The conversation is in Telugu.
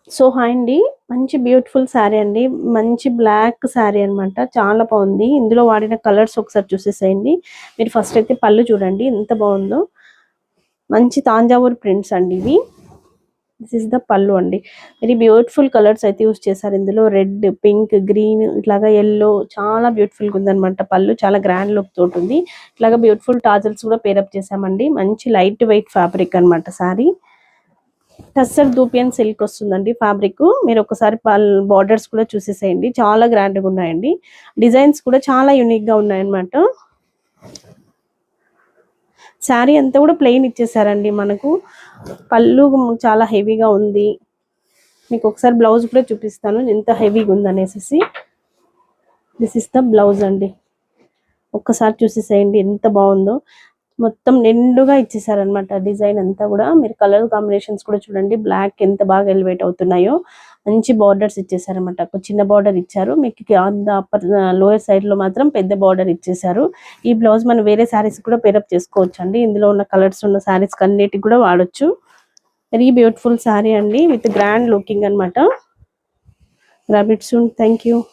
సో హాయ్ అండి, మంచి బ్యూటిఫుల్ శారీ అండి. మంచి బ్లాక్ శారీ అన్నమాట. చాలా బాగుంది. ఇందులో వాడిన కలర్స్ ఒకసారి చూసేసేయండి. మీరు ఫస్ట్ అయితే పళ్ళు చూడండి ఎంత బాగుందో. మంచి తాంజావూర్ ప్రింట్స్ అండి ఇవి. దిస్ ఇస్ ద పళ్ళు అండి. వెరీ బ్యూటిఫుల్ కలర్స్ అయితే యూస్ చేశారు ఇందులో. రెడ్, పింక్, గ్రీన్, ఇట్లాగా ఎల్లో, చాలా బ్యూటిఫుల్ గా ఉందన్నమాట. పళ్ళు చాలా గ్రాండ్ లుక్ తోటి ఉంది. ఇట్లాగా బ్యూటిఫుల్ టాజల్స్ కూడా పేరప్ చేసామండి. మంచి లైట్ వెయిట్ ఫ్యాబ్రిక్ అన్నమాట శారీ. టస్సర్ దూపియన్ సిల్క్ వస్తుందండి ఫ్యాబ్రిక్. మీరు ఒకసారి బార్డర్స్ కూడా చూసేసేయండి. చాలా గ్రాండ్ గా ఉన్నాయండి. డిజైన్స్ కూడా చాలా యూనిక్ గా ఉన్నాయన్నమాట. శారీ అంతా కూడా ప్లెయిన్ ఇచ్చేసారండి మనకు. పళ్ళు చాలా హెవీగా ఉంది. మీకు ఒకసారి బ్లౌజ్ కూడా చూపిస్తాను ఎంత హెవీగా ఉంది అనేసి. దిస్ ఇస్ ద బ్లౌజ్ అండి. ఒక్కసారి చూసేసేయండి ఎంత బాగుందో. మొత్తం నిండుగా ఇచ్చేసారనమాట డిజైన్ అంతా కూడా. మీరు కలర్ కాంబినేషన్స్ కూడా చూడండి. బ్లాక్ ఎంత బాగా ఎలివేట్ అవుతున్నాయో. మంచి బార్డర్స్ ఇచ్చేసారనమాట. ఒక చిన్న బార్డర్ ఇచ్చారు మీకు. అప్పర్ లోయర్ సైడ్ లో మాత్రం పెద్ద బార్డర్ ఇచ్చేసారు. ఈ బ్లౌజ్ మనం వేరే శారీస్ కూడా పేరప్ చేసుకోవచ్చు అండి. ఇందులో ఉన్న కలర్స్ ఉన్న శారీస్ అన్నిటికి కూడా వాడొచ్చు. వెరీ బ్యూటిఫుల్ శారీ అండి విత్ గ్రాండ్ లుకింగ్ అనమాట. Grab it soon. Thank you.